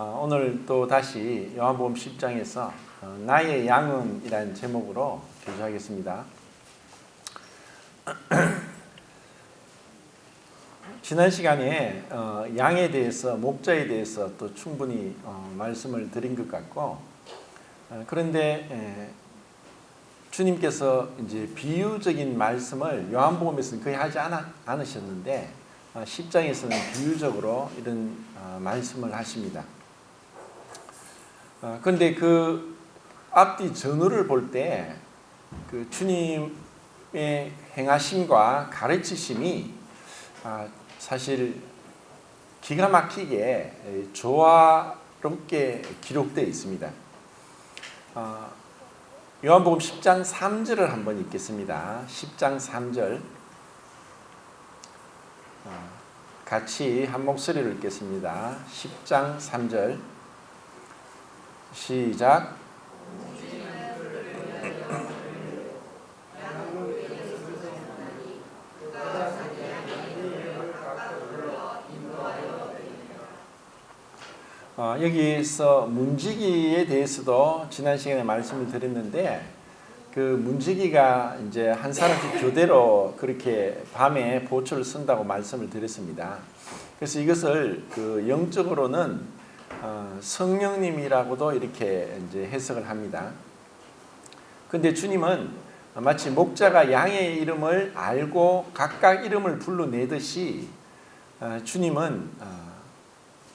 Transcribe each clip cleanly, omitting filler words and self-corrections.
오늘 또 다시 요한복음 10장에서 나의 양은이라는 제목으로 교주하겠습니다. 지난 시간에 양에 대해서, 목자에 대해서 또 충분히 말씀을 드린 것 같고, 그런데 주님께서 이제 비유적인 말씀을 요한복음에서는 거의 하지 않으셨는데 10장에서는 비유적으로 이런 말씀을 하십니다. 그런데 그 앞뒤 전후를 볼 때 그 주님의 행하심과 가르치심이 사실 기가 막히게 조화롭게 기록되어 있습니다. 요한복음 10장 3절을 한번 읽겠습니다. 10장 3절 같이 한 목소리로 읽겠습니다. 10장 3절 시작. 여기서 문지기에 대해서도 지난 시간에 말씀을 드렸는데, 그 문지기가 이제 한 사람씩 교대로 그렇게 밤에 보초를 쓴다고 말씀을 드렸습니다. 그래서 이것을 그 영적으로는 성령님이라고도 이렇게 이제 해석을 합니다. 근데 주님은 마치 목자가 양의 이름을 알고 각각 이름을 불러내듯이 주님은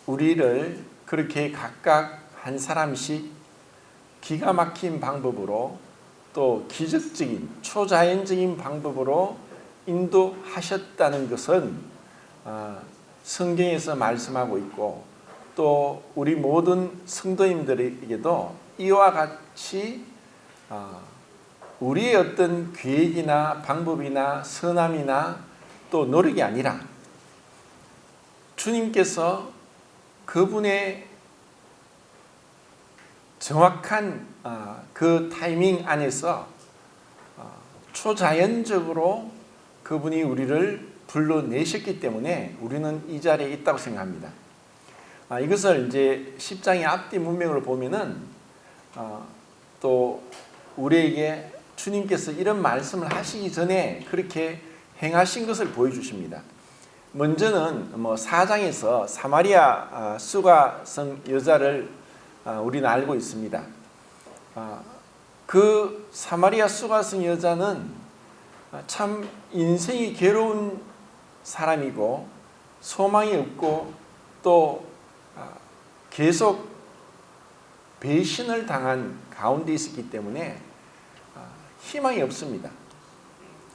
우리를 그렇게 각각 한 사람씩 기가 막힌 방법으로 또 기적적인 초자연적인 방법으로 인도하셨다는 것은 성경에서 말씀하고 있고, 또 우리 모든 성도님들에게도 이와 같이 우리의 어떤 계획이나 방법이나 선함이나 또 노력이 아니라 주님께서 그분의 정확한 그 타이밍 안에서 초자연적으로 그분이 우리를 불러내셨기 때문에 우리는 이 자리에 있다고 생각합니다. 이것을 이제 10장의 앞뒤 문맥으로 보면은 또 우리에게 주님께서 이런 말씀을 하시기 전에 그렇게 행하신 것을 보여주십니다. 먼저는 4장에서 사마리아 수가성 여자를 우리는 알고 있습니다. 그 사마리아 수가성 여자는 참 인생이 괴로운 사람이고 소망이 없고 또 계속 배신을 당한 가운데 있었기 때문에 희망이 없습니다.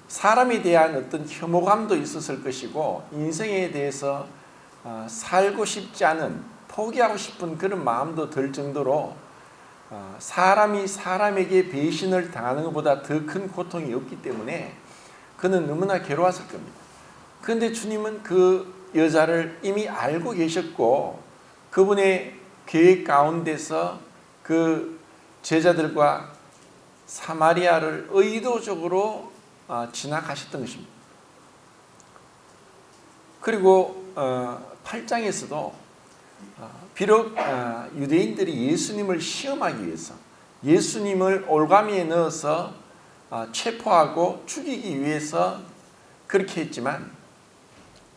사람에 대한 어떤 혐오감도 있었을 것이고, 인생에 대해서 살고 싶지 않은, 포기하고 싶은 그런 마음도 들 정도로 사람이 사람에게 배신을 당하는 것보다 더 큰 고통이 없기 때문에 그는 너무나 괴로웠을 겁니다. 그런데 주님은 그 여자를 이미 알고 계셨고, 그분의 계획 가운데서 그 제자들과 사마리아를 의도적으로 지나가셨던 것입니다. 그리고 8장에서도 비록 유대인들이 예수님을 시험하기 위해서, 예수님을 올가미에 넣어서 체포하고 죽이기 위해서 그렇게 했지만,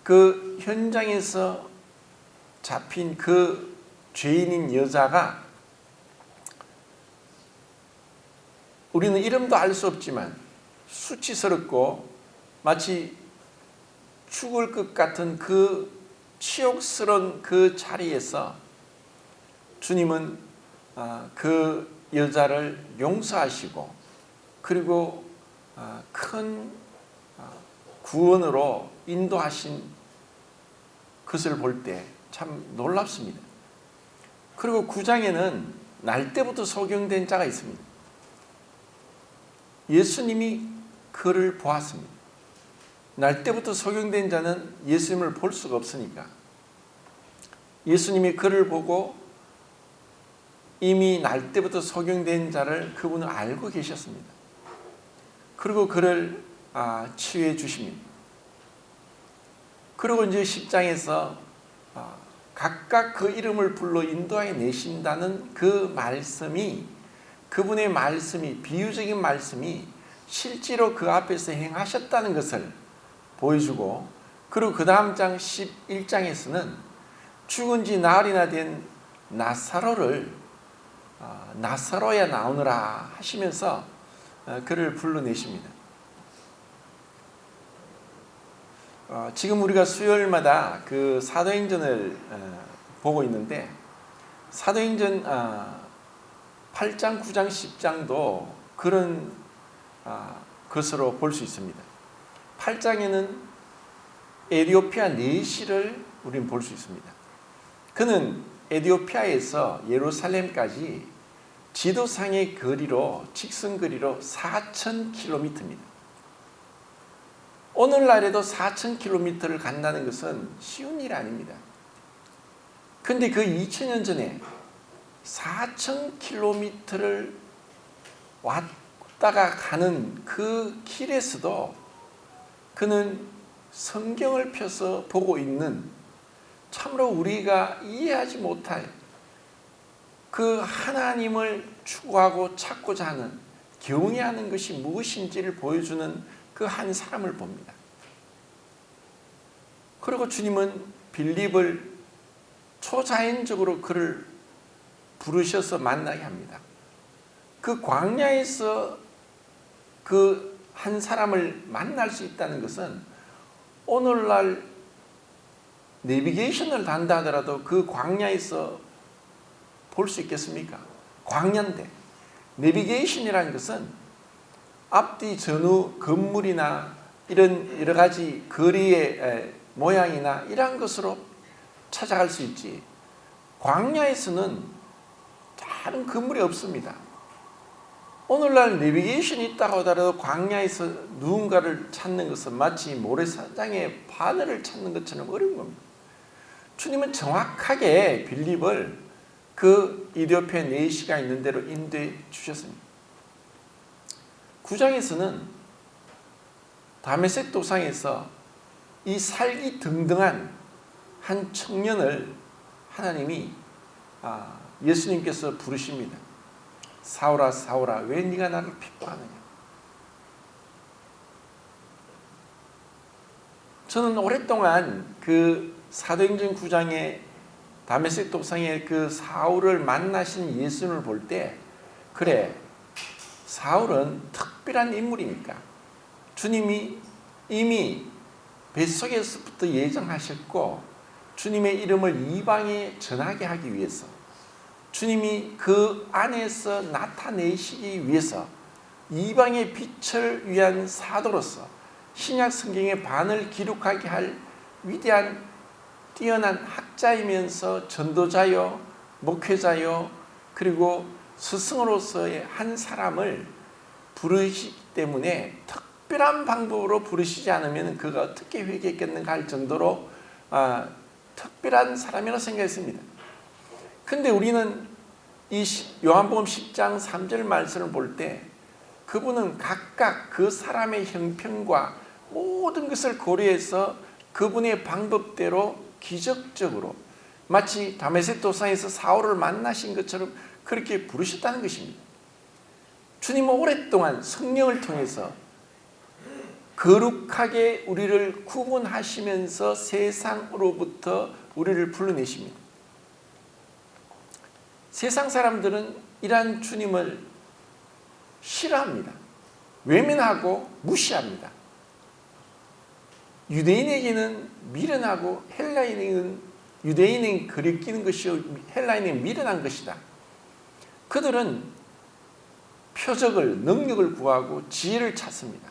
그 현장에서 잡힌 그 죄인인 여자가, 우리는 이름도 알 수 없지만 수치스럽고 마치 죽을 것 같은 그 치욕스러운 그 자리에서 주님은 그 여자를 용서하시고, 그리고 큰 구원으로 인도하신 것을 볼 때 참 놀랍습니다. 그리고 9장에는 날 때부터 소경된 자가 있습니다. 예수님이 그를 보았습니다. 날 때부터 소경된 자는 예수님을 볼 수가 없으니까 예수님이 그를 보고 이미 날 때부터 소경된 자를 그분은 알고 계셨습니다. 그리고 그를 치유해 주십니다. 그리고 이제 10장에서 각각 그 이름을 불러 인도하여 내신다는 그 말씀이, 그분의 말씀이, 비유적인 말씀이 실제로 그 앞에서 행하셨다는 것을 보여주고, 그리고 그 다음 장 11장에서는 죽은 지 나흘이나 된 나사로를 나사로야 나오너라 하시면서 그를 불러내십니다. 지금 우리가 수요일마다 그 사도행전을 보고 있는데, 사도행전 8장, 9장, 10장도 그런 것으로 볼 수 있습니다. 8장에는 에티오피아 내시를 우리는 볼 수 있습니다. 그는 에티오피아에서 예루살렘까지 지도상의 거리로, 직선거리로 4,000km입니다. 오늘날에도 4,000km를 간다는 것은 쉬운 일 아닙니다. 근데 그 2000년 전에 4,000km를 왔다가 가는 그 길에서도 그는 성경을 펴서 보고 있는, 참으로 우리가 이해하지 못할 그 하나님을 추구하고 찾고자 하는, 경외하는 것이 무엇인지를 보여주는 그 한 사람을 봅니다. 그리고 주님은 빌립을 초자연적으로 그를 부르셔서 만나게 합니다. 그 광야에서 그 한 사람을 만날 수 있다는 것은, 오늘날 내비게이션을 단다 하더라도 그 광야에서 볼 수 있겠습니까? 광야인데, 내비게이션이라는 것은 앞뒤 전후 건물이나 이런 여러 가지 거리의 모양이나 이러한 것으로 찾아갈 수 있지, 광야에서는 다른 건물이 없습니다. 오늘날 내비게이션이 있다고 하더라도 광야에서 누군가를 찾는 것은 마치 모래사장의 바늘을 찾는 것처럼 어려운 겁니다. 주님은 정확하게 빌립을 그 이디오피아 내시가 있는 데로 인도해 주셨습니다. 9장에서는 다메섹 도상에서 이 살기 등등한 한 청년을 하나님이 예수님께서 부르십니다. 사울아 사울아 왜 네가 나를 핍박하느냐. 저는 오랫동안 그 사도행전 9장에 다메섹 도상에 그 사울을 만나신 예수님을 볼 때, 그래, 사울은 특별한 인물이니까 주님이 이미 뱃속에서부터 예정하셨고, 주님의 이름을 이방에 전하게 하기 위해서, 주님이 그 안에서 나타내시기 위해서 이방의 빛을 위한 사도로서 신약 성경의 반을 기록하게 할 위대한 뛰어난 학자이면서 전도자요, 목회자요, 그리고 스승으로서의 한 사람을 부르시기 때문에 특별한 방법으로 부르시지 않으면 그가 어떻게 회개했겠는가 할 정도로 특별한 사람이라고 생각했습니다. 근데 우리는 이 요한복음 10장 3절 말씀을 볼 때, 그분은 각각 그 사람의 형편과 모든 것을 고려해서 그분의 방법대로 기적적으로, 마치 다메섹 도상에서 사울을 만나신 것처럼 그렇게 부르셨다는 것입니다. 주님은 오랫동안 성령을 통해서 거룩하게 우리를 구분하시면서 세상으로부터 우리를 불러내십니다. 세상 사람들은 이러한 주님을 싫어합니다. 외면하고 무시합니다. 유대인에게는 미련하고 유대인은 거리끼는 것이요 헬라인은 미련한 것이다. 그들은 표적을, 능력을 구하고 지혜를 찾습니다.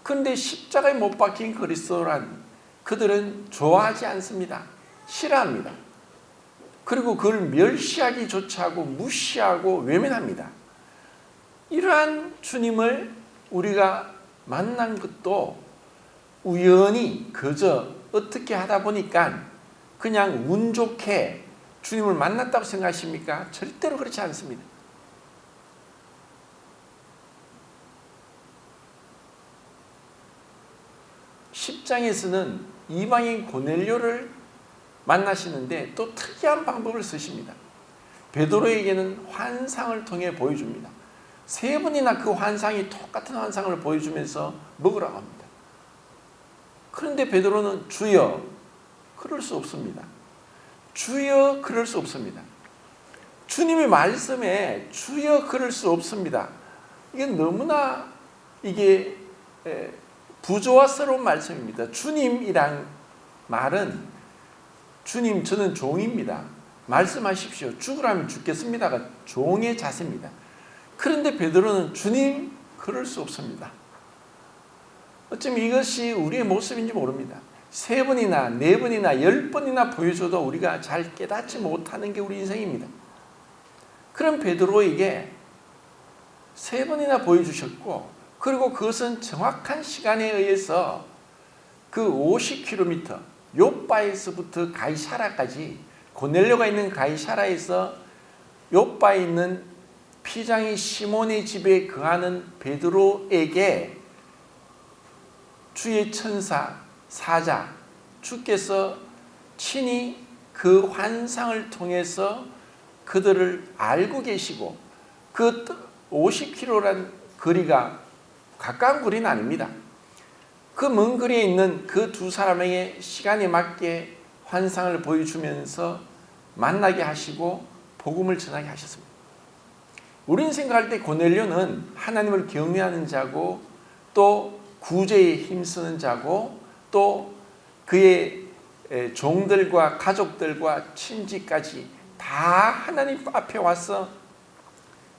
그런데 십자가에 못 박힌 그리스도란 그들은 좋아하지 않습니다. 싫어합니다. 그리고 그걸 멸시하기조차 하고 무시하고 외면합니다. 이러한 주님을 우리가 만난 것도 우연히 그저 어떻게 하다 보니까 그냥 운 좋게 주님을 만났다고 생각하십니까? 절대로 그렇지 않습니다. (10장에서는) 이방인 고넬료를 만나시는데 또 특이한 방법을 쓰십니다. 베드로에게는 환상을 통해 보여줍니다. 세 번이나 그 환상이 똑같은 환상을 보여주면서 먹으라고 합니다. 그런데 베드로는 주여, 그럴 수 없습니다. 주여, 그럴 수 없습니다. 주님의 말씀에 주여, 그럴 수 없습니다. 이게 너무나 이게 부조화스러운 말씀입니다. 주님이란 말은 주님, 저는 종입니다. 말씀하십시오. 죽으라면 죽겠습니다가 종의 자세입니다. 그런데 베드로는 주님, 그럴 수 없습니다. 어쩌면 이것이 우리의 모습인지 모릅니다. 3번이나 4번이나 10번이나 보여줘도 우리가 잘 깨닫지 못하는 게 우리 인생입니다. 그런 베드로에게 3번이나 보여주셨고, 그리고 그것은 정확한 시간에 의해서 그 50km 요빠에서부터 가이사라까지, 고넬료가 있는 가이사라에서 요빠에 있는 피장이 시몬의 집에 거하는 베드로에게 주의 천사, 사자, 주께서 친히 그 환상을 통해서 그들을 알고 계시고, 그 50km란 거리가 가까운 거리는 아닙니다. 그 먼 거리에 있는 그 두 사람에게 시간에 맞게 환상을 보여주면서 만나게 하시고 복음을 전하게 하셨습니다. 우리는 생각할 때 고넬료는 하나님을 경외하는 자고, 또 구제에 힘쓰는 자고, 또 그의 종들과 가족들과 친지까지 다 하나님 앞에 와서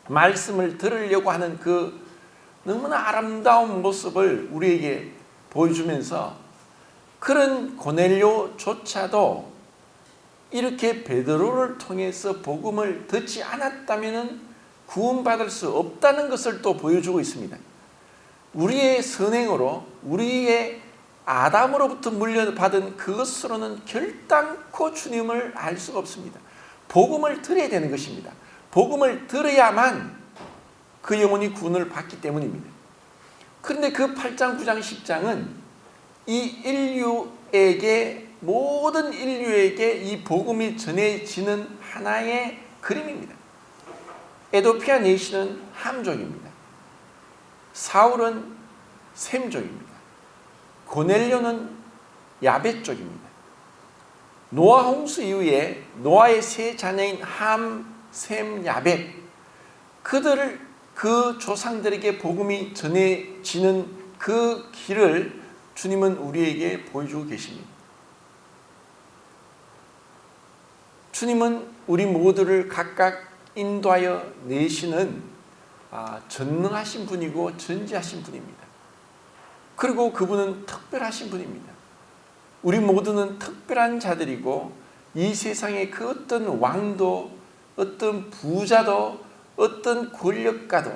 말씀을 들으려고 하는 그 너무나 아름다운 모습을 우리에게 보여주면서, 그런 고넬료조차도 이렇게 베드로를 통해서 복음을 듣지 않았다면 구원받을 수 없다는 것을 또 보여주고 있습니다. 우리의 선행으로, 우리의 아담으로부터 물려받은 그것으로는 결단코 주님을 알 수가 없습니다. 복음을 들어야 되는 것입니다. 복음을 들어야만 그 영혼이 구원을 받기 때문입니다. 그런데 그 8장, 9장, 10장은 이 인류에게, 모든 인류에게 이 복음이 전해지는 하나의 그림입니다. 에도피아 내시는 함족입니다. 사울은 셈족입니다. 고넬료는 야벳족입니다. 노아 홍수 이후에 노아의 세 자녀인 함, 셈, 야벳, 그들을, 그 조상들에게 복음이 전해지는 그 길을 주님은 우리에게 보여주고 계십니다. 주님은 우리 모두를 각각 인도하여 내시는 전능하신 분이고 전지하신 분입니다. 그리고 그분은 특별하신 분입니다. 우리 모두는 특별한 자들이고, 이 세상의 그 어떤 왕도, 어떤 부자도, 어떤 권력가도,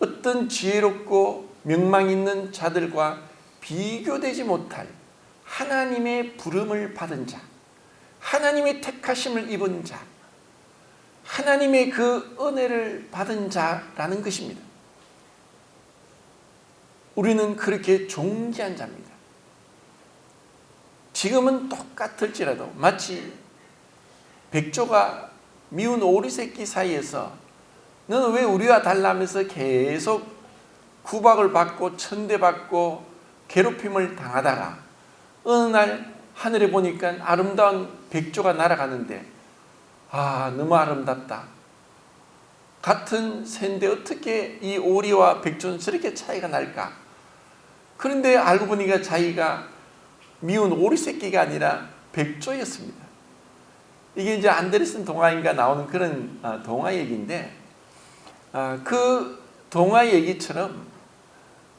어떤 지혜롭고 명망 있는 자들과 비교되지 못할 하나님의 부름을 받은 자, 하나님의 택하심을 입은 자, 하나님의 그 은혜를 받은 자라는 것입니다. 우리는 그렇게 존귀한 자입니다. 지금은 똑같을지라도, 마치 백조가 미운 오리새끼 사이에서 너는 왜 우리와 달라면서 계속 구박을 받고 천대받고 괴롭힘을 당하다가 어느 날 하늘에 보니까 아름다운 백조가 날아가는데, 너무 아름답다. 같은 새인데 어떻게 이 오리와 백조는 저렇게 차이가 날까? 그런데 알고 보니까 자기가 미운 오리 새끼가 아니라 백조였습니다. 이게 이제 안데르센 동화인가 나오는 그런 동화 얘기인데, 그 동화 얘기처럼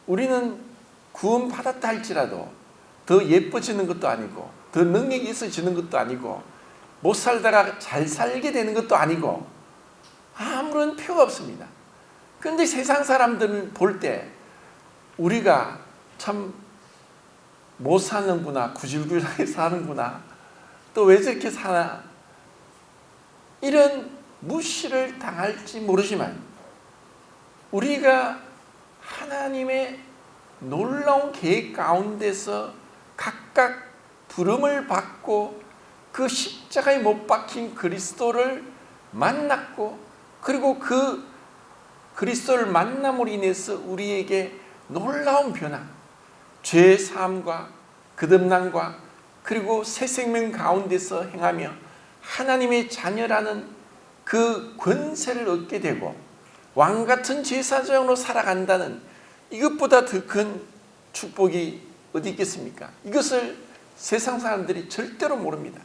우리는 구원받았다 할지라도 더 예뻐지는 것도 아니고, 더 능력이 있어지는 것도 아니고, 못 살다가 잘 살게 되는 것도 아니고, 아무런 표가 없습니다. 그런데 세상 사람들은 볼 때 우리가 참 못 사는구나, 구질구질하게 사는구나, 또 왜 저렇게 사나, 이런 무시를 당할지 모르지만, 우리가 하나님의 놀라운 계획 가운데서 각각 부름을 받고 그 십자가에 못 박힌 그리스도를 만났고, 그리고 그 그리스도를 만남으로 인해서 우리에게 놀라운 변화, 죄 사함과 거듭남과 그리고 새 생명 가운데서 행하며 하나님의 자녀라는 그 권세를 얻게 되고 왕같은 제사장으로 살아간다는, 이것보다 더 큰 축복이 어디 있겠습니까? 이것을 세상 사람들이 절대로 모릅니다.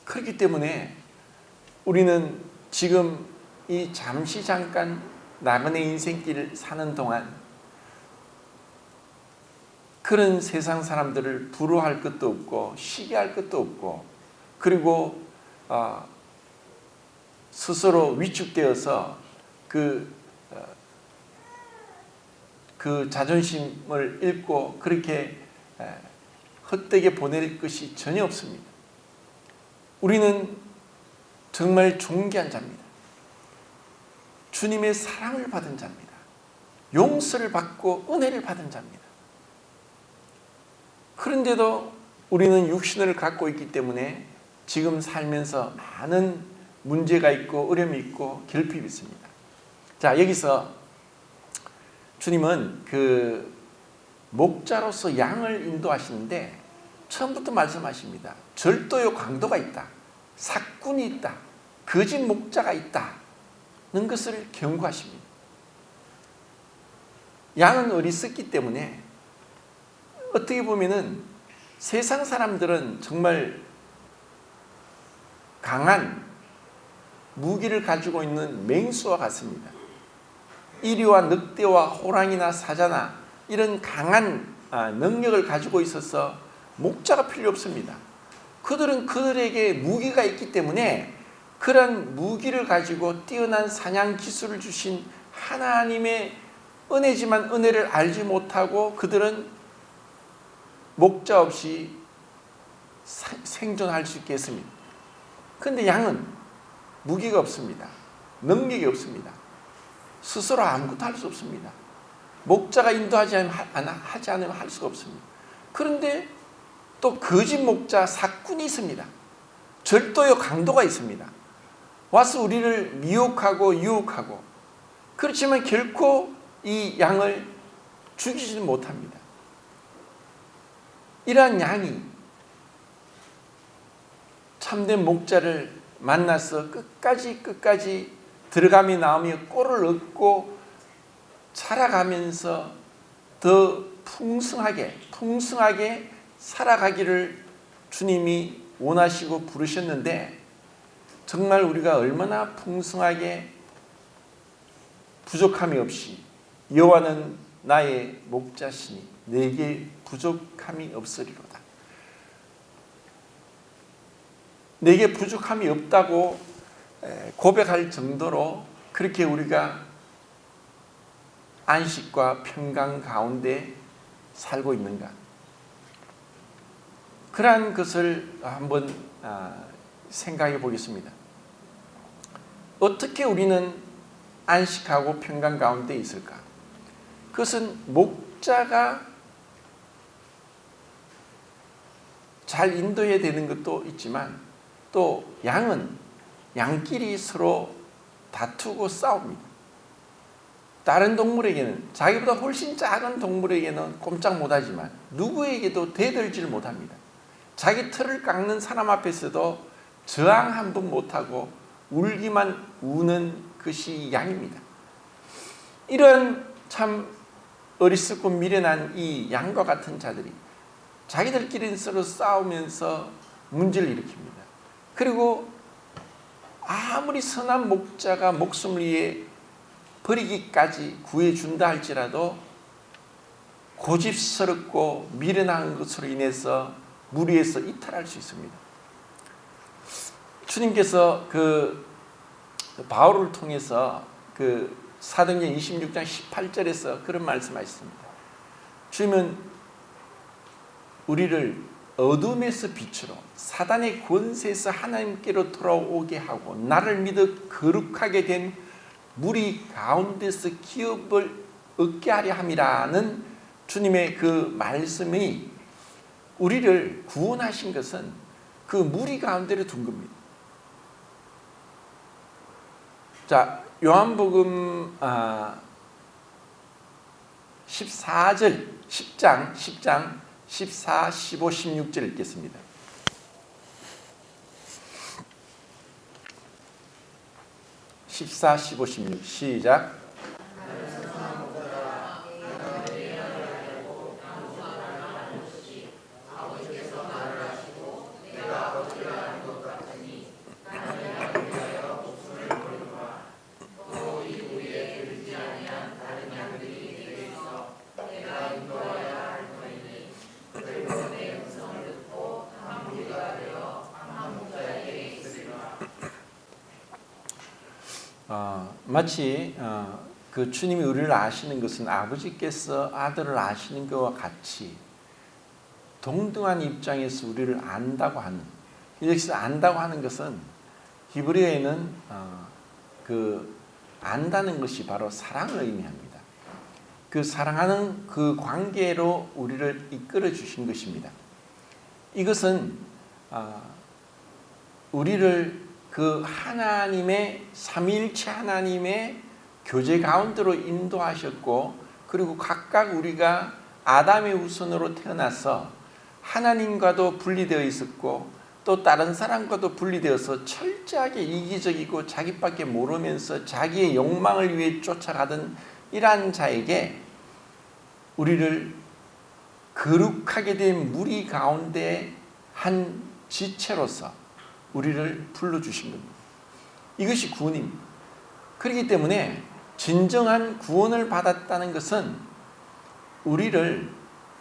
그렇기 때문에 우리는 지금 이 잠시 잠깐 나그네 인생길을 사는 동안 그런 세상 사람들을 부러워할 것도 없고 시기할 것도 없고, 그리고 스스로 위축되어서 그 자존심을 잃고 그렇게 헛되게 보낼 것이 전혀 없습니다. 우리는 정말 존귀한 자입니다. 주님의 사랑을 받은 자입니다. 용서를 받고 은혜를 받은 자입니다. 그런데도 우리는 육신을 갖고 있기 때문에 지금 살면서 많은 문제가 있고 어려움이 있고 결핍이 있습니다. 자, 여기서 주님은 그 목자로서 양을 인도하시는데 처음부터 말씀하십니다. 절도요 강도가 있다. 사꾼이 있다. 거짓 목자가 있다는 것을 경고하십니다. 양은 어리석기 때문에 어떻게 보면은 세상 사람들은 정말 강한 무기를 가지고 있는 맹수와 같습니다. 이리와 늑대와 호랑이나 사자나 이런 강한 능력을 가지고 있어서 목자가 필요 없습니다. 그들은 그들에게 무기가 있기 때문에 그런 무기를 가지고 뛰어난 사냥 기술을 주신 하나님의 은혜지만 은혜를 알지 못하고 그들은 목자 없이 생존할 수 있겠습니다. 그런데 양은 무기가 없습니다. 능력이 없습니다. 스스로 아무것도 할 수 없습니다. 목자가 인도하지 않으면 할 수가 없습니다. 그런데 또 거짓 목자 사꾼이 있습니다. 절도요 강도가 있습니다. 와서 우리를 미혹하고 유혹하고, 그렇지만 결코 이 양을 죽이지는 못합니다. 이러한 양이 참된 목자를 만나서 끝까지 들어가며 나오며 꼴을 얻고 살아가면서 더 풍성하게 살아가기를 주님이 원하시고 부르셨는데, 정말 우리가 얼마나 풍성하게 부족함이 없이 여호와는 나의 목자시니 내게 부족함이 없으리로다. 내게 부족함이 없다고 고백할 정도로 그렇게 우리가 안식과 평강 가운데 살고 있는가? 그러한 것을 한번 생각해 보겠습니다. 어떻게 우리는 안식하고 평강 가운데 있을까? 그것은 목자가 잘 인도해야 되는 것도 있지만 또 양끼리 서로 다투고 싸웁니다. 다른 동물에게는, 자기보다 훨씬 작은 동물에게는 꼼짝 못하지만 누구에게도 대들지를 못합니다. 자기 털을 깎는 사람 앞에서도 저항 한 번 못하고 울기만 우는 것이 양입니다. 이런 참 어리석고 미련한 이 양과 같은 자들이 자기들끼리 서로 싸우면서 문제를 일으킵니다. 그리고 아무리 선한 목자가 목숨을 위해 버리기까지 구해준다 할지라도 고집스럽고 미련한 것으로 인해서 무리해서 이탈할 수 있습니다. 주님께서 그 바울을 통해서 그 사도행전 26장 18절에서 그런 말씀하셨습니다. 주님은 우리를 어둠에서 빛으로, 사단의 권세에서 하나님께로 돌아오게 하고 나를 믿어 거룩하게 된 무리 가운데서 기업을 얻게 하려 함이라는 주님의 그 말씀이 우리를 구원하신 것은 그 무리 가운데로 둔 겁니다. 자, 요한복음 10장 14, 15, 16절 읽겠습니다. 14, 15, 16 시작. 마치 그 주님이 우리를 아시는 것은 아버지께서 아들을 아시는 것과 같이 동등한 입장에서 우리를 안다고 하는, 여기서 안다고 하는 것은 히브리어에는 그 안다는 것이 바로 사랑을 의미합니다. 그 사랑하는 그 관계로 우리를 이끌어 주신 것입니다. 이것은 우리를 그 하나님의 삼위일체 하나님의 교제 가운데로 인도하셨고, 그리고 각각 우리가 아담의 후손으로 태어나서 하나님과도 분리되어 있었고 또 다른 사람과도 분리되어서 철저하게 이기적이고 자기밖에 모르면서 자기의 욕망을 위해 쫓아가던 이러한 자에게 우리를 거룩하게 된 무리 가운데 한 지체로서 우리를 불러주신 겁니다. 이것이 구원입니다. 그렇기 때문에 진정한 구원을 받았다는 것은 우리를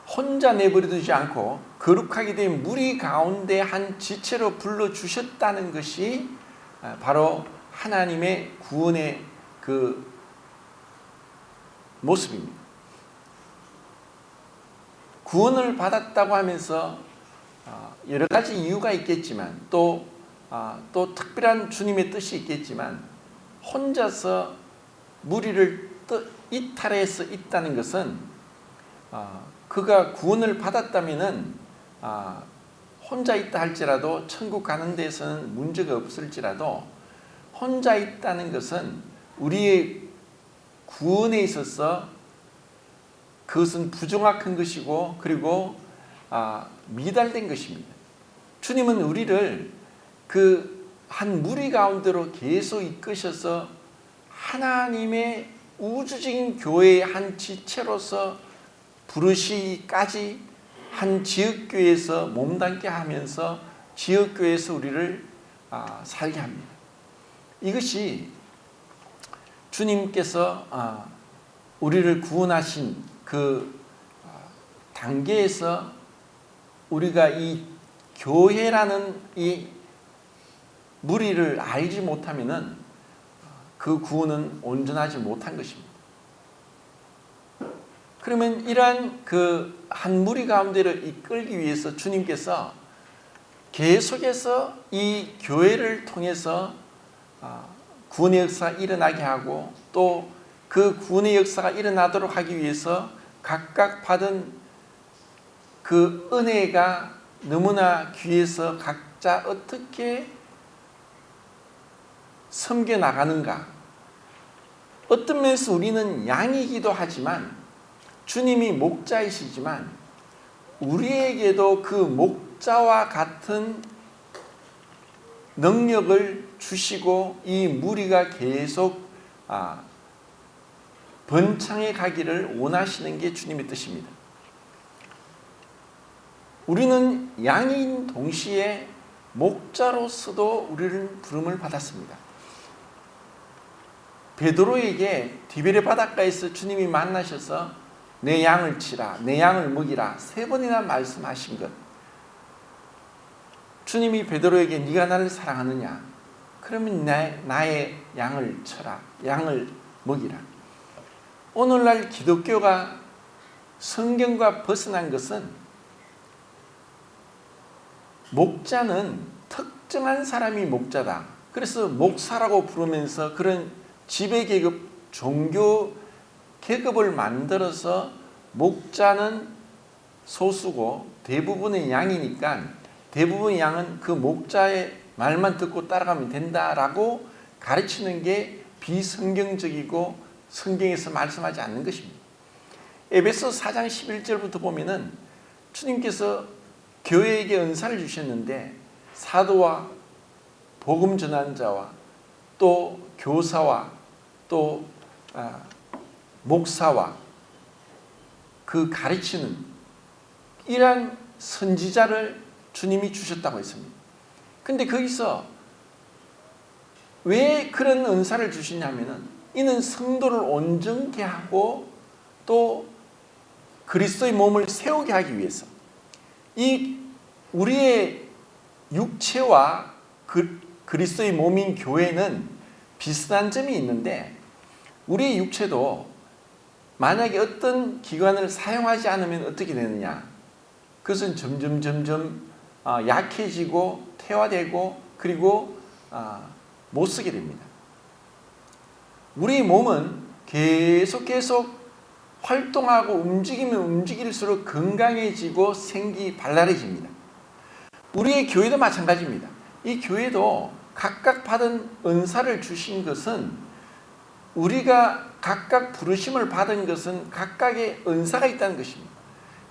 혼자 내버려 두지 않고 거룩하게 된 무리 가운데 한 지체로 불러주셨다는 것이 바로 하나님의 구원의 그 모습입니다. 구원을 받았다고 하면서 여러 가지 이유가 있겠지만 또 특별한 주님의 뜻이 있겠지만 혼자서 무리를 이탈해서 있다는 것은 그가 구원을 받았다면은 혼자 있다 할지라도 천국 가는 데서는 문제가 없을지라도 혼자 있다는 것은 우리의 구원에 있어서 그것은 부정확한 것이고 그리고 미달된 것입니다. 주님은 우리를 그 한 무리 가운데로 계속 이끄셔서 하나님의 우주적인 교회의 한 지체로서 부르시기까지 한 지역교회에서 몸담게 하면서 지역교회에서 우리를 살게 합니다. 이것이 주님께서 우리를 구원하신 그 단계에서 우리가 이 교회라는 이 무리를 알지 못하면은 그 구원은 온전하지 못한 것입니다. 그러면 이러한 그 한 무리 가운데를 이끌기 위해서 주님께서 계속해서 이 교회를 통해서 구원의 역사가 일어나게 하고 또 그 구원의 역사가 일어나도록 하기 위해서 각각 받은 그 은혜가 너무나 귀해서 각자 어떻게 섬겨나가는가. 어떤 면에서 우리는 양이기도 하지만 주님이 목자이시지만 우리에게도 그 목자와 같은 능력을 주시고 이 무리가 계속 번창해 가기를 원하시는 게 주님의 뜻입니다. 우리는 양인 동시에 목자로서도 우리를 부름을 받았습니다. 베드로에게 디베레 바닷가에서 주님이 만나셔서 내 양을 치라, 내 양을 먹이라 3번이나 말씀하신 것. 주님이 베드로에게 네가 나를 사랑하느냐? 그러면 나의 양을 쳐라, 양을 먹이라. 오늘날 기독교가 성경과 벗어난 것은 목자는 특정한 사람이 목자다. 그래서 목사라고 부르면서 그런 지배계급, 종교 계급을 만들어서 목자는 소수고 대부분의 양이니까 대부분의 양은 그 목자의 말만 듣고 따라가면 된다라고 가르치는 게 비성경적이고 성경에서 말씀하지 않는 것입니다. 에베소 4장 11절부터 보면은 주님께서 교회에게 은사를 주셨는데 사도와 복음 전환자와 또 교사와 또 목사와 그 가르치는 이러한 선지자를 주님이 주셨다고 했습니다. 근데 거기서 왜 그런 은사를 주시냐면은 이는 성도를 온전케 하고 또 그리스도의 몸을 세우게 하기 위해서 이 우리의 육체와 그리스도의 몸인 교회는 비슷한 점이 있는데 우리의 육체도 만약에 어떤 기관을 사용하지 않으면 어떻게 되느냐? 그것은 점점 약해지고 퇴화되고 그리고 못 쓰게 됩니다. 우리 몸은 계속 활동하고 움직이면 움직일수록 건강해지고 생기 발랄해집니다. 우리의 교회도 마찬가지입니다. 이 교회도 각각 받은 은사를 주신 것은 우리가 각각 부르심을 받은 것은 각각의 은사가 있다는 것입니다.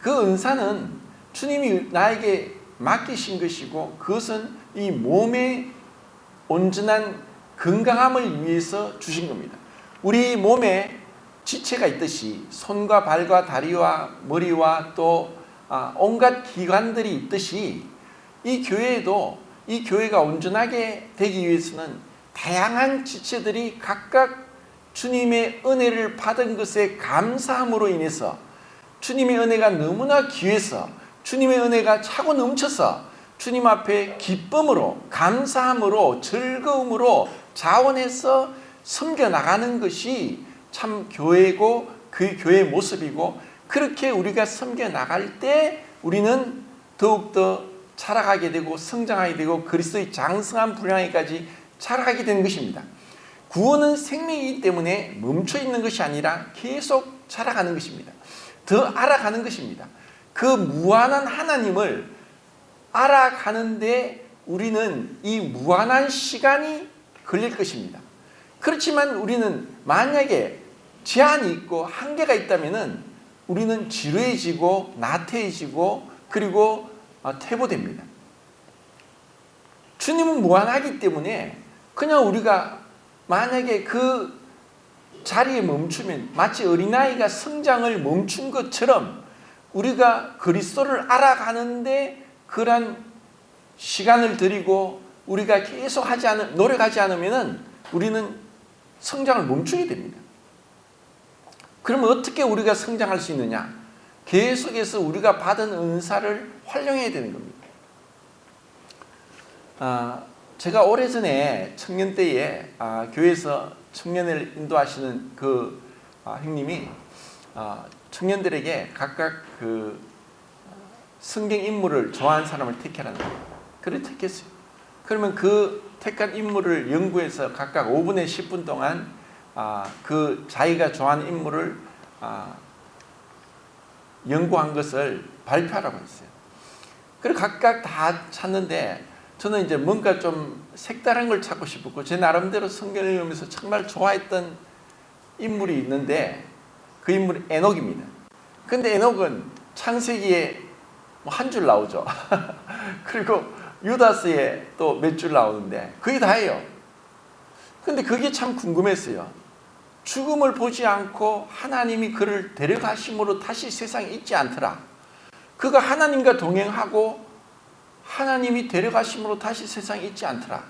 그 은사는 주님이 나에게 맡기신 것이고 그것은 이 몸의 온전한 건강함을 위해서 주신 겁니다. 우리 몸에 지체가 있듯이 손과 발과 다리와 머리와 또 온갖 기관들이 있듯이 이 교회에도 이 교회가 온전하게 되기 위해서는 다양한 지체들이 각각 주님의 은혜를 받은 것에 감사함으로 인해서 주님의 은혜가 너무나 귀해서 주님의 은혜가 차고 넘쳐서 주님 앞에 기쁨으로 감사함으로 즐거움으로 자원해서 섬겨나가는 것이 참 교회고 그 교회의 모습이고 그렇게 우리가 섬겨나갈 때 우리는 더욱더 자라가게 되고 성장하게 되고 그리스도의 장성한 분량에까지 자라가게 되는 것입니다. 구원은 생명이기 때문에 멈춰 있는 것이 아니라 계속 자라가는 것입니다. 더 알아가는 것입니다. 그 무한한 하나님을 알아가는데 우리는 이 무한한 시간이 걸릴 것입니다. 그렇지만 우리는 만약에 제한이 있고 한계가 있다면 우리는 지루해지고 나태해지고 그리고 퇴보됩니다. 주님은 무한하기 때문에 그냥 우리가 만약에 그 자리에 멈추면 마치 어린아이가 성장을 멈춘 것처럼 우리가 그리스도를 알아가는데 그런 시간을 들이고 우리가 계속 노력하지 않으면 우리는 성장을 멈추게 됩니다. 그러면 어떻게 우리가 성장할 수 있느냐? 계속해서 우리가 받은 은사를 활용해야 되는 겁니다. 제가 오래전에 청년 때에 교회에서 청년을 인도하시는 그 형님이 청년들에게 각각 그 성경 인물을 좋아하는 사람을 택하라는 거예요. 그래 택했어요. 그러면 그 택한 인물을 연구해서 각각 5분에 10분 동안 그 자기가 좋아하는 인물을 연구한 것을 발표하라고 했어요. 그리고 각각 다 찾는데 저는 이제 뭔가 좀 색다른 걸 찾고 싶었고 제 나름대로 성경을 읽으면서 정말 좋아했던 인물이 있는데 그 인물이 에녹입니다. 근데 에녹은 창세기에 한 줄 나오죠. 그리고 유다스에 또 몇 줄 나오는데 그게 다예요. 근데 그게 참 궁금했어요. 죽음을 보지 않고 하나님이 그를 데려가심으로 다시 세상에 있지 않더라. 그가 하나님과 동행하고 하나님이 데려가심으로 다시 세상에 있지 않더라.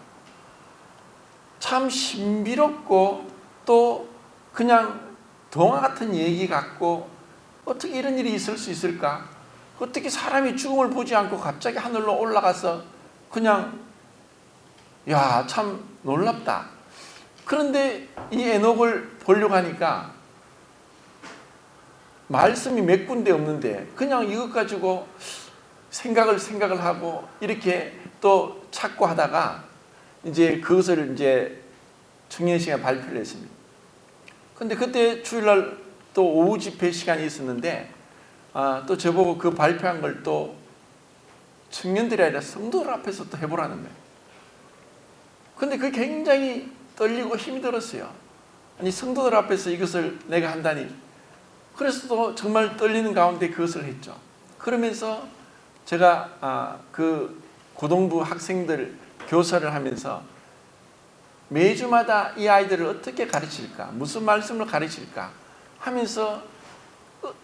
참 신비롭고 또 그냥 동화 같은 얘기 같고 어떻게 이런 일이 있을 수 있을까? 어떻게 사람이 죽음을 보지 않고 갑자기 하늘로 올라가서 그냥 참 놀랍다. 그런데 이 에녹을 보려고 하니까 말씀이 몇 군데 없는데 그냥 이것 가지고 생각을 하고 이렇게 또 찾고 하다가 이제 그것을 이제 청년 시간에 발표를 했습니다. 근데 그때 주일날 또 오후 집회 시간이 있었는데 또 저보고 그 발표한 걸 또 청년들이 아니라 성도들 앞에서 또 해보라는 거예요. 근데 그게 굉장히 떨리고 힘이 들었어요. 아니, 성도들 앞에서 이것을 내가 한다니. 그래서 또 정말 떨리는 가운데 그것을 했죠. 그러면서 제가 그 고등부 학생들 교사를 하면서 매주마다 이 아이들을 어떻게 가르칠까, 무슨 말씀을 가르칠까 하면서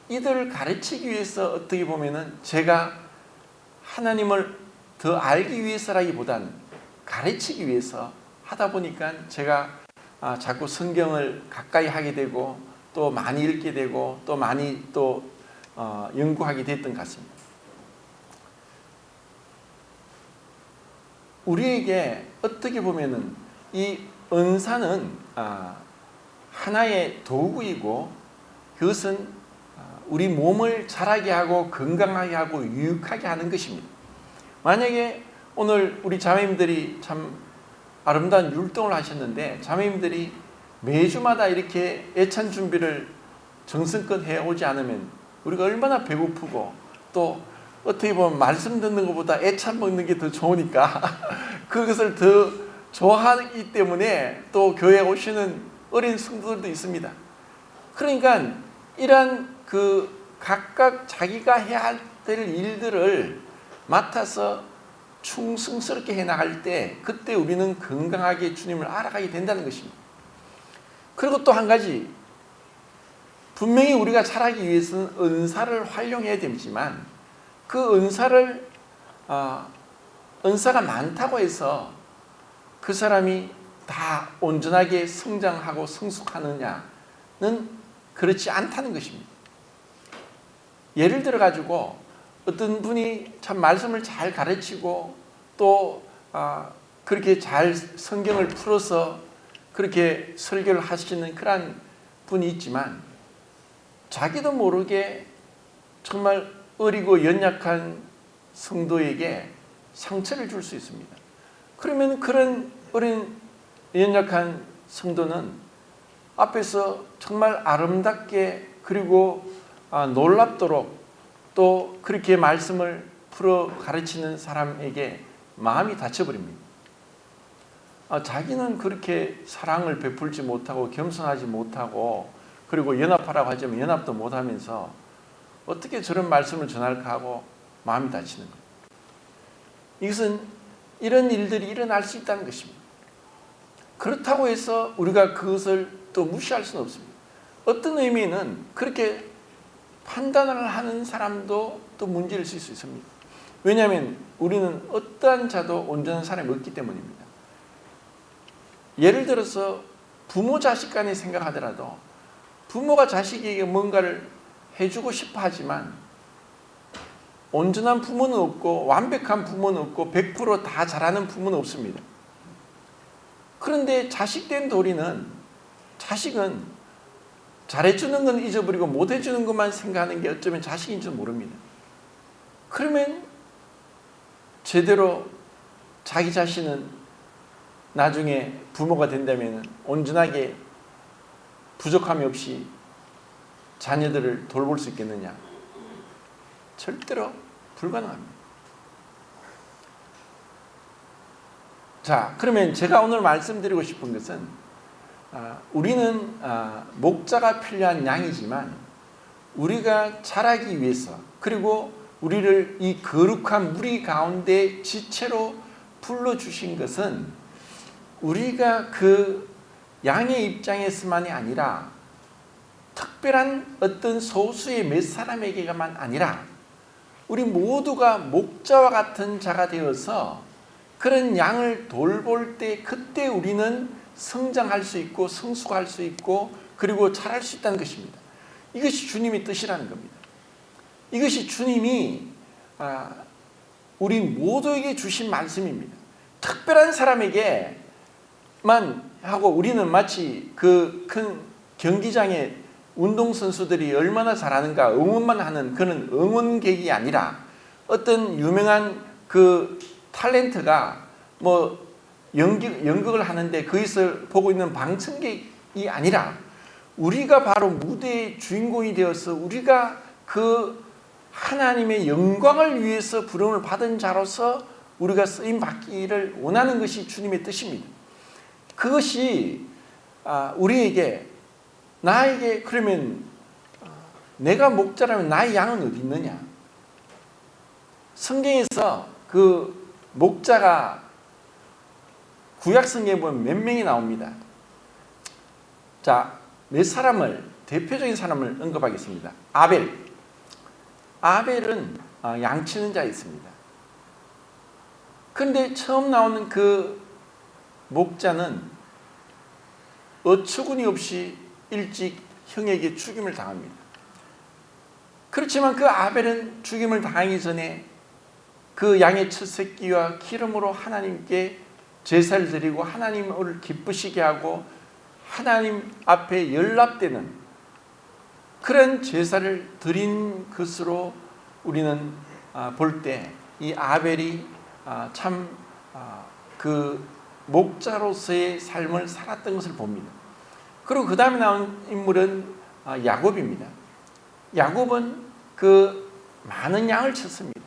이들을 가르치기 위해서 어떻게 보면은 제가 하나님을 더 알기 위해서라기보다는 가르치기 위해서 하다 보니까 제가 자꾸 성경을 가까이 하게 되고 또 많이 읽게 되고 또 많이 또 연구하게 됐던 것 같습니다. 우리에게 어떻게 보면은 이 은사는 하나의 도구이고 그것은 우리 몸을 자라게 하고 건강하게 하고 유익하게 하는 것입니다. 만약에 오늘 우리 자매님들이 참 아름다운 율동을 하셨는데 자매님들이 매주마다 이렇게 애찬 준비를 정성껏 해오지 않으면 우리가 얼마나 배고프고 또 어떻게 보면 말씀 듣는 것보다 애찬 먹는 게 더 좋으니까 그것을 더 좋아하기 때문에 또 교회에 오시는 어린 성도들도 있습니다. 그러니까 이러한 그 각각 자기가 해야 될 일들을 맡아서 충성스럽게 해나갈 때 그때 우리는 건강하게 주님을 알아가게 된다는 것입니다. 그리고 또 한 가지, 분명히 우리가 자라기 위해서는 은사를 활용해야 되지만 그 은사를 은사가 많다고 해서 그 사람이 다 온전하게 성장하고 성숙하느냐는 그렇지 않다는 것입니다. 예를 들어 가지고 어떤 분이 참 말씀을 잘 가르치고 또 그렇게 잘 성경을 풀어서 그렇게 설교를 하시는 그런 분이 있지만 자기도 모르게 정말 어리고 연약한 성도에게 상처를 줄 수 있습니다. 그러면 그런 어린 연약한 성도는 앞에서 정말 아름답게 그리고 놀랍도록 또 그렇게 말씀을 풀어 가르치는 사람에게 마음이 다쳐버립니다. 자기는 그렇게 사랑을 베풀지 못하고 겸손하지 못하고 그리고 연합하라고 하지만 연합도 못하면서 어떻게 저런 말씀을 전할까 하고 마음이 다치는 거예요. 이것은 이런 일들이 일어날 수 있다는 것입니다. 그렇다고 해서 우리가 그것을 또 무시할 수는 없습니다. 어떤 의미는 그렇게 판단을 하는 사람도 또 문제를 있을 수 있습니다. 왜냐하면 우리는 어떠한 자도 온전한 사람이 없기 때문입니다. 예를 들어서 부모 자식 간에 생각하더라도 부모가 자식에게 뭔가를 해주고 싶어 하지만 온전한 부모는 없고 완벽한 부모는 없고 100% 다 잘하는 부모는 없습니다. 그런데 자식된 도리는 자식은 잘해주는 건 잊어버리고 못해주는 것만 생각하는 게 어쩌면 자식인 줄 모릅니다. 그러면 제대로 자기 자신은 나중에 부모가 된다면 온전하게 부족함이 없이 자녀들을 돌볼 수 있겠느냐? 절대로 불가능합니다. 자, 그러면 제가 오늘 말씀드리고 싶은 것은 우리는 목자가 필요한 양이지만 우리가 자라기 위해서 그리고 우리를 이 거룩한 무리 가운데 지체로 불러주신 것은 우리가 그 양의 입장에서만이 아니라 특별한 어떤 소수의 몇 사람에게만 아니라 우리 모두가 목자와 같은 자가 되어서 그런 양을 돌볼 때 그때 우리는 성장할 수 있고 성숙할 수 있고 그리고 자랄 수 있다는 것입니다. 이것이 주님의 뜻이라는 겁니다. 이것이 주님이 우리 모두에게 주신 말씀입니다. 특별한 사람에게만 하고 우리는 마치 그 큰 경기장에 운동선수들이 얼마나 잘하는가 응원만 하는 그런 응원객이 아니라 어떤 유명한 그 탤런트가 뭐 연극을 하는데 거기서 보고 있는 방청객이 아니라 우리가 바로 무대의 주인공이 되어서 우리가 그 하나님의 영광을 위해서 부름을 받은 자로서 우리가 쓰임 받기를 원하는 것이 주님의 뜻입니다. 그것이 우리에게 나에게 그러면 내가 목자라면 나의 양은 어디 있느냐? 성경에서 그 목자가 구약 성경에 보면 몇 명이 나옵니다. 자, 몇 사람을 대표적인 사람을 언급하겠습니다. 아벨은 양치는 자였습니다. 그런데 처음 나오는 그 목자는 어처구니 없이 일찍 형에게 죽임을 당합니다. 그렇지만 그 아벨은 죽임을 당하기 전에 그 양의 첫 새끼와 기름으로 하나님께 제사를 드리고 하나님을 기쁘시게 하고 하나님 앞에 연락되는 그런 제사를 드린 것으로 우리는 볼 때 이 아벨이 참 그 목자로서의 삶을 살았던 것을 봅니다. 그리고 그 다음에 나온 인물은 야곱입니다. 야곱은 그 많은 양을 쳤습니다.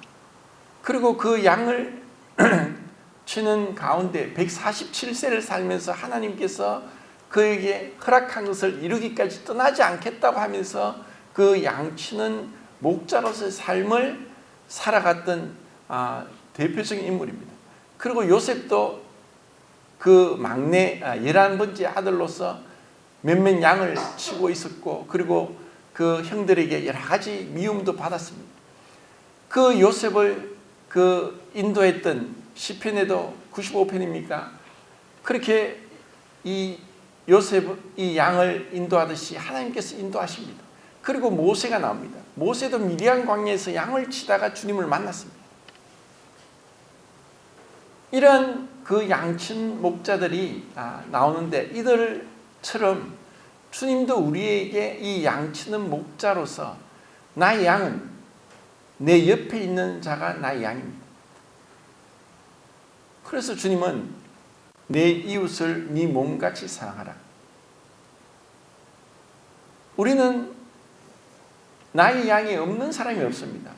그리고 그 양을 치는 가운데 147세를 살면서 하나님께서 그에게 허락한 것을 이루기까지 떠나지 않겠다고 하면서 그 양치는 목자로서의 삶을 살아갔던 대표적인 인물입니다. 그리고 요셉도 그 막내 11번째 아들로서 몇몇 양을 치고 있었고 그리고 그 형들에게 여러 가지 미움도 받았습니다. 그 요셉을 그 인도했던 시편에도 95편입니까? 그렇게 이 요셉 이 양을 인도하듯이 하나님께서 인도하십니다. 그리고 모세가 나옵니다. 모세도 미디안 광야에서 양을 치다가 주님을 만났습니다. 이런 그 양친 목자들이 나오는데 이들처럼 주님도 우리에게 이 양치는 목자로서 나의 양은 내 옆에 있는 자가 나의 양입니다. 그래서 주님은 내 이웃을 네 몸같이 사랑하라. 우리는 나의 양이 없는 사람이 없습니다.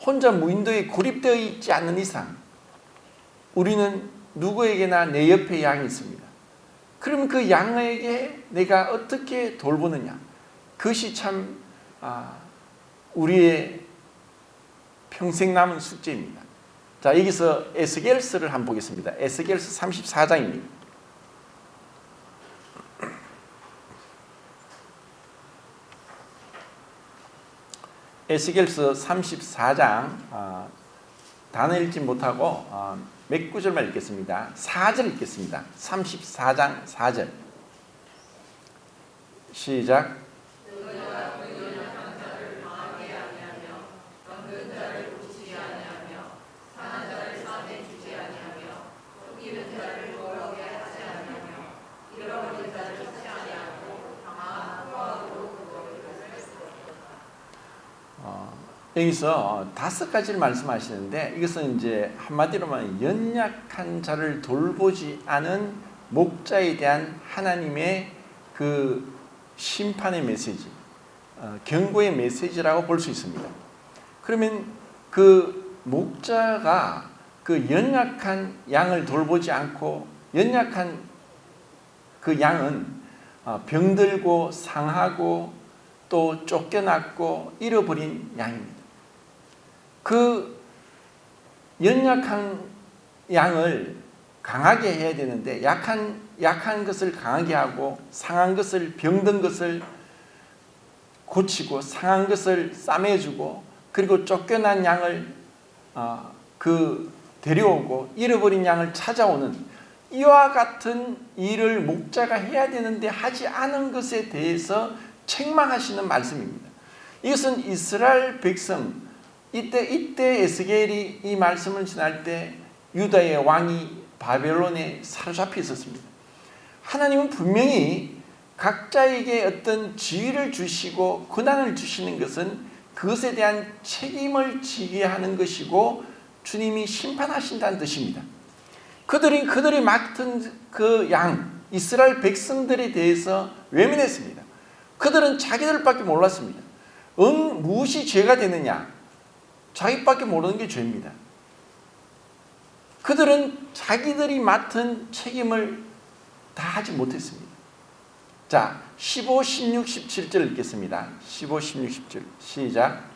혼자 무인도에 고립되어 있지 않는 이상 우리는 누구에게나 내 옆에 양이 있습니다. 그러면 그 양에게 내가 어떻게 돌보느냐? 그것이 참 우리의 평생 남은 숙제입니다. 자, 여기서 에스겔서를 한번 보겠습니다. 에스겔서 34장입니다. 에스겔서 34장 단어 읽지 못하고 몇 구절만 읽겠습니다. 4절 읽겠습니다. 34장 4절 시작. 여기서 5가지를 말씀하시는데 이것은 이제 한마디로만 연약한 자를 돌보지 않은 목자에 대한 하나님의 그 심판의 메시지, 경고의 메시지라고 볼 수 있습니다. 그러면 그 목자가 그 연약한 양을 돌보지 않고 연약한 그 양은 병들고 상하고 또 쫓겨났고 잃어버린 양입니다. 그 연약한 양을 강하게 해야 되는데 약한 것을 강하게 하고 상한 것을 병든 것을 고치고 상한 것을 싸매주고 그리고 쫓겨난 양을 데려오고 잃어버린 양을 찾아오는 이와 같은 일을 목자가 해야 되는데 하지 않은 것에 대해서 책망하시는 말씀입니다. 이것은 이스라엘 백성 이때 에스겔이 이 말씀을 전할 때 유다의 왕이 바벨론에 사로잡혀 있었습니다. 하나님은 분명히 각자에게 어떤 지위를 주시고 권한을 주시는 것은 그것에 대한 책임을 지게 하는 것이고 주님이 심판하신다는 뜻입니다. 그들이 맡은 그 양 이스라엘 백성들에 대해서 외면했습니다. 그들은 자기들밖에 몰랐습니다. 무엇이 죄가 되느냐? 자기밖에 모르는 게 죄입니다. 그들은 자기들이 맡은 책임을 다 하지 못했습니다. 자, 15, 16, 17절 읽겠습니다. 15, 16, 17 시작.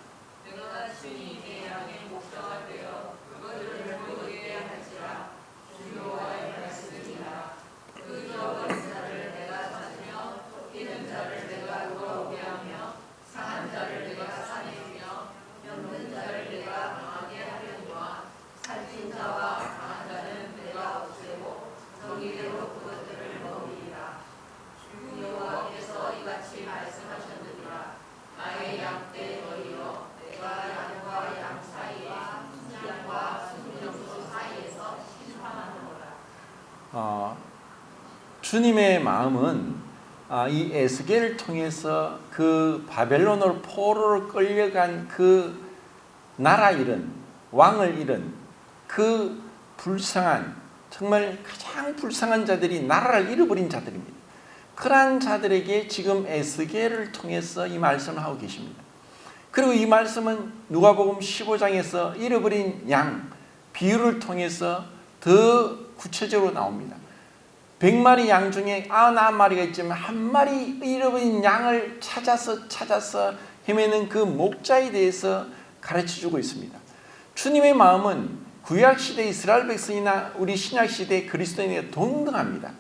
주님의 마음은 이 에스겔을 통해서 그 바벨론으로 포로로 끌려간 그 나라 잃은 왕을 잃은 그 불쌍한 정말 가장 불쌍한 자들이 나라를 잃어버린 자들입니다. 그러한 자들에게 지금 에스겔을 통해서 이 말씀을 하고 계십니다. 그리고 이 말씀은 누가복음 15장에서 잃어버린 양 비유를 통해서 더 구체적으로 나옵니다. 100마리 양 중에 99마리가 있지만 한 마리 잃어버린 양을 찾아서 헤매는 그 목자에 대해서 가르쳐주고 있습니다. 주님의 마음은 구약시대 이스라엘 백성이나 우리 신약시대 그리스도인에게 동등합니다.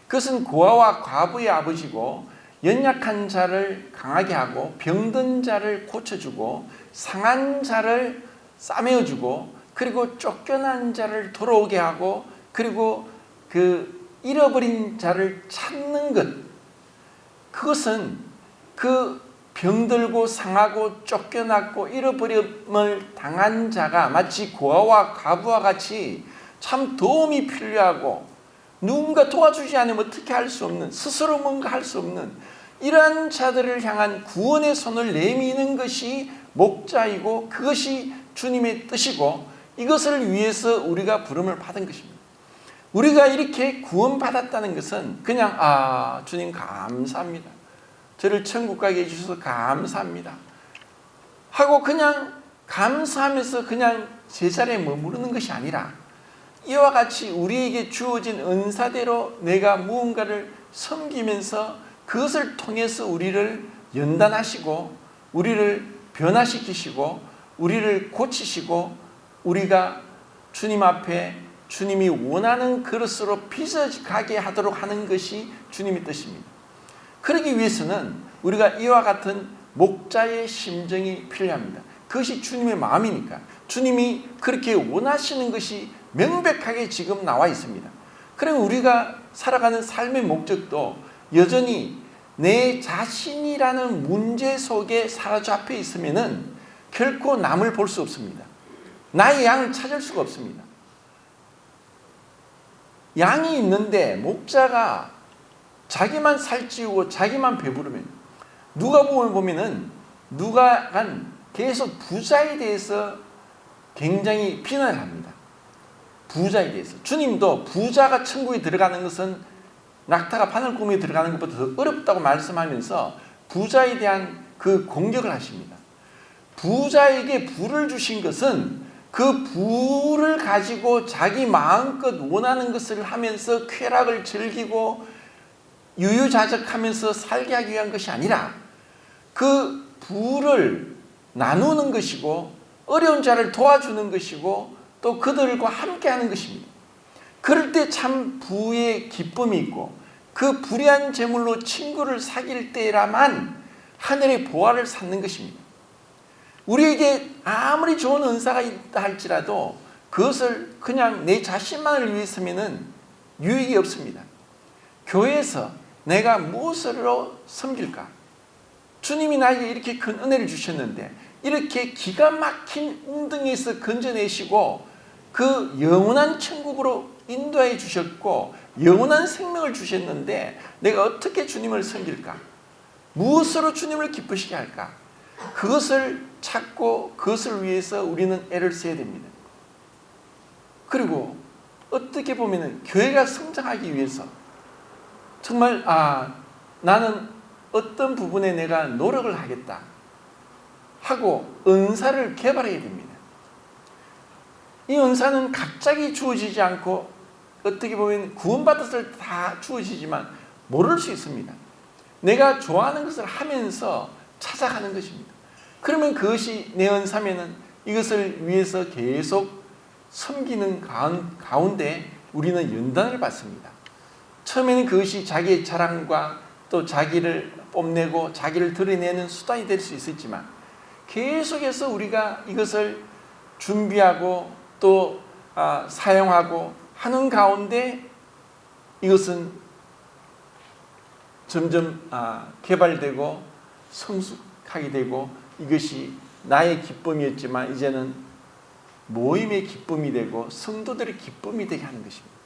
그것은 고아와 과부의 아버지고 연약한 자를 강하게 하고 병든 자를 고쳐주고 상한 자를 싸매어주고 그리고 쫓겨난 자를 돌아오게 하고 그리고 그 잃어버린 자를 찾는 것, 그것은 그 병들고 상하고 쫓겨났고 잃어버림을 당한 자가 마치 고아와 과부와 같이 참 도움이 필요하고 누군가 도와주지 않으면 어떻게 할 수 없는, 스스로 뭔가 할 수 없는 이러한 자들을 향한 구원의 손을 내미는 것이 목자이고 그것이 주님의 뜻이고 이것을 위해서 우리가 부름을 받은 것입니다. 우리가 이렇게 구원받았다는 것은 그냥 주님 감사합니다. 저를 천국 가게 해주셔서 감사합니다. 하고 그냥 감사하면서 그냥 제자리에 머무르는 것이 아니라 이와 같이 우리에게 주어진 은사대로 내가 무언가를 섬기면서 그것을 통해서 우리를 연단하시고 우리를 변화시키시고 우리를 고치시고 우리가 주님 앞에 주님이 원하는 그릇으로 빚어가게 하도록 하는 것이 주님의 뜻입니다. 그러기 위해서는 우리가 이와 같은 목자의 심정이 필요합니다. 그것이 주님의 마음이니까 주님이 그렇게 원하시는 것이 명백하게 지금 나와 있습니다. 그럼 우리가 살아가는 삶의 목적도 여전히 내 자신이라는 문제 속에 사로잡혀 있으면은 결코 남을 볼 수 없습니다. 나의 양을 찾을 수가 없습니다. 양이 있는데 목자가 자기만 살찌우고 자기만 배부르면 누가복음을 보면은 누가는 계속 부자에 대해서 굉장히 비난을 합니다. 부자에 대해서. 주님도 부자가 천국에 들어가는 것은 낙타가 바늘구멍에 들어가는 것보다 더 어렵다고 말씀하면서 부자에 대한 그 공격을 하십니다. 부자에게 부를 주신 것은 그 부를 가지고 자기 마음껏 원하는 것을 하면서 쾌락을 즐기고 유유자적하면서 살게 하기 위한 것이 아니라 그 부를 나누는 것이고 어려운 자를 도와주는 것이고 또 그들과 함께하는 것입니다. 그럴 때 참 부의 기쁨이 있고 그 불의한 재물로 친구를 사귈 때라만 하늘의 보화를 쌓는 것입니다. 우리에게 아무리 좋은 은사가 있다 할지라도 그것을 그냥 내 자신만을 위해서면은 유익이 없습니다. 교회에서 내가 무엇으로 섬길까? 주님이 나에게 이렇게 큰 은혜를 주셨는데 이렇게 기가 막힌 웅덩이에서 건져내시고 그 영원한 천국으로 인도해 주셨고 영원한 생명을 주셨는데 내가 어떻게 주님을 섬길까? 무엇으로 주님을 기쁘시게 할까? 그것을 찾고 그것을 위해서 우리는 애를 써야 됩니다. 그리고 어떻게 보면 교회가 성장하기 위해서 정말 나는 어떤 부분에 내가 노력을 하겠다 하고 은사를 개발해야 됩니다. 이 은사는 갑자기 주어지지 않고 어떻게 보면 구원받았을 때 다 주어지지만 모를 수 있습니다. 내가 좋아하는 것을 하면서 찾아가는 것입니다. 그러면 그것이 내 은사면은 이것을 위해서 계속 섬기는 가운데 우리는 연단을 받습니다. 처음에는 그것이 자기의 자랑과 또 자기를 뽐내고 자기를 드러내는 수단이 될 수 있었지만 계속해서 우리가 이것을 준비하고 또 사용하고 하는 가운데 이것은 점점 개발되고 성숙하게 되고 이것이 나의 기쁨이었지만 이제는 모임의 기쁨이 되고 성도들의 기쁨이 되게 하는 것입니다.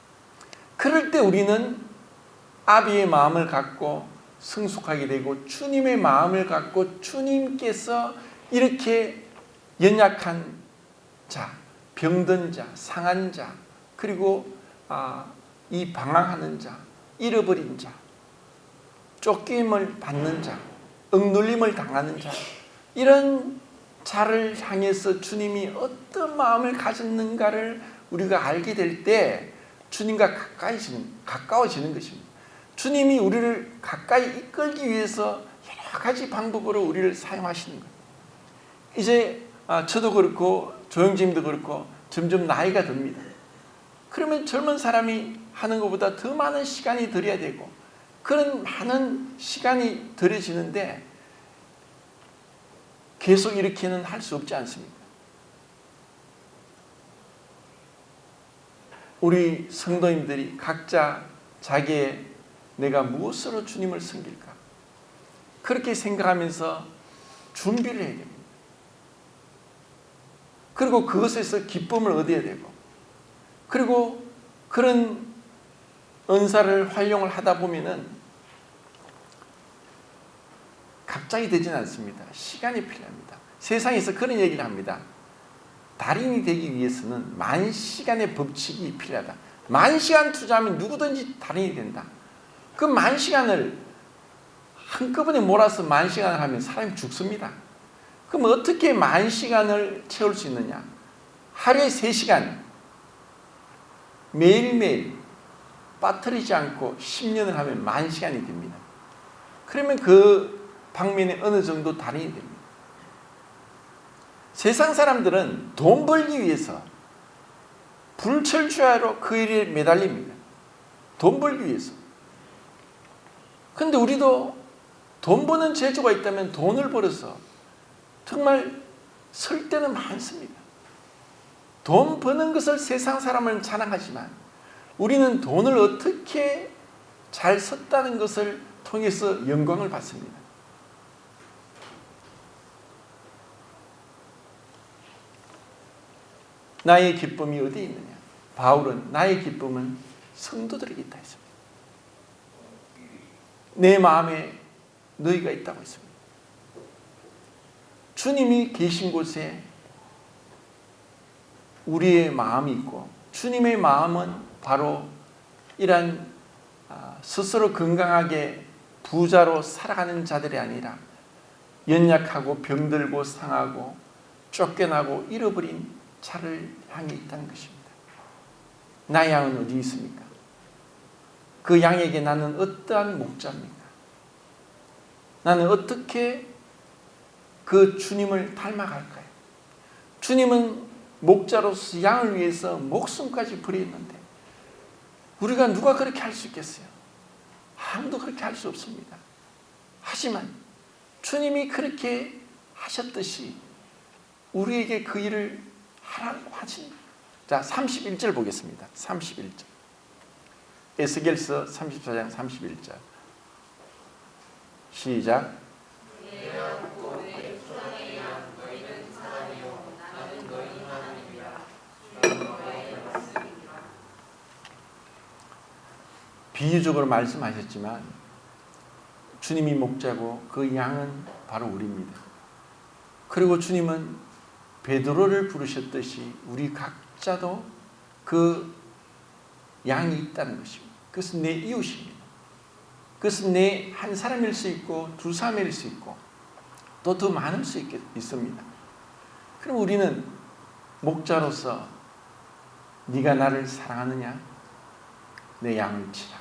그럴 때 우리는 아비의 마음을 갖고 성숙하게 되고 주님의 마음을 갖고 주님께서 이렇게 연약한 자, 병든 자, 상한 자, 그리고 이 방황하는 자, 잃어버린 자, 쫓김을 받는 자, 억눌림을 당하는 자, 이런 자를 향해서 주님이 어떤 마음을 가졌는가를 우리가 알게 될 때 주님과 가까워지는 것입니다. 주님이 우리를 가까이 이끌기 위해서 여러 가지 방법으로 우리를 사용하시는 거예요. 이제 저도 그렇고 조영진도 그렇고 점점 나이가 듭니다. 그러면 젊은 사람이 하는 것보다 더 많은 시간이 들여야 되고 그런 많은 시간이 들여지는데 계속 이렇게는 할 수 없지 않습니까? 우리 성도님들이 각자 자기의 내가 무엇으로 주님을 섬길까? 그렇게 생각하면서 준비를 해야 됩니다. 그리고 그것에서 기쁨을 얻어야 되고 그리고 그런 은사를 활용을 하다 보면은 갑자기 되지는 않습니다. 시간이 필요합니다. 세상에서 그런 얘기를 합니다. 달인이 되기 위해서는 10,000시간의 법칙이 필요하다. 10,000시간 투자하면 누구든지 달인이 된다. 그 10,000시간을 한꺼번에 몰아서 10,000시간을 하면 사람이 죽습니다. 그럼 어떻게 10,000시간을 채울 수 있느냐? 하루에 3시간 매일매일 빠뜨리지 않고 10년을 하면 10,000시간이 됩니다. 그러면 그 방면에 어느 정도 달인이 됩니다. 세상 사람들은 돈 벌기 위해서 불철주야로 그 일에 매달립니다. 돈 벌기 위해서. 그런데 우리도 돈 버는 재주가 있다면 돈을 벌어서 정말 설 때는 많습니다. 돈 버는 것을 세상 사람은 자랑하지만 우리는 돈을 어떻게 잘 썼다는 것을 통해서 영광을 받습니다. 나의 기쁨이 어디에 있느냐? 바울은 나의 기쁨은 성도들에게 있다 했습니다. 내 마음에 너희가 있다고 했습니다. 주님이 계신 곳에 우리의 마음이 있고 주님의 마음은 바로 이런 스스로 건강하게 부자로 살아가는 자들이 아니라 연약하고 병들고 상하고 쫓겨나고 잃어버린 자를 향해 있다는 것입니다. 나의 양은 어디 있습니까? 그 양에게 나는 어떠한 목자입니까? 나는 어떻게 그 주님을 닮아갈까요? 주님은 목자로서 양을 위해서 목숨까지 버렸는데 우리가 누가 그렇게 할 수 있겠어요? 아무도 그렇게 할 수 없습니다. 하지만 주님이 그렇게 하셨듯이 우리에게 그 일을 하라고 하십니다. 자, 31절 보겠습니다. 31절. 에스겔서 34장 31절. 시작. 비유적으로 말씀하셨지만 주님이 목자고 그 양은 바로 우리입니다. 그리고 주님은 베드로를 부르셨듯이 우리 각자도 그 양이 있다는 것입니다. 그것은 내 이웃입니다. 그것은 내 한 사람일 수 있고 두 사람일 수 있고 또 더 많을 수 있습니다. 그럼 우리는 목자로서 네가 나를 사랑하느냐? 내 양을 치라.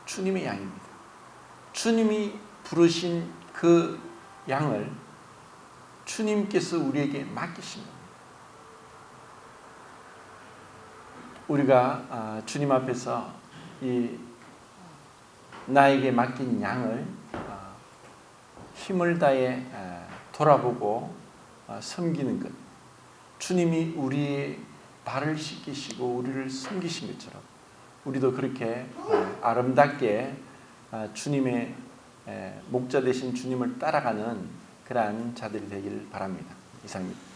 주님의 양입니다. 주님이 부르신 그 양을 주님께서 우리에게 맡기신 겁니다. 우리가 주님 앞에서 이 나에게 맡긴 양을 힘을 다해 돌아보고 섬기는 것, 주님이 우리의 발을 씻기시고 우리를 섬기신 것처럼 우리도 그렇게 아름답게 주님의 목자 되신 주님을 따라가는 그러한 자들이 되길 바랍니다. 이상입니다.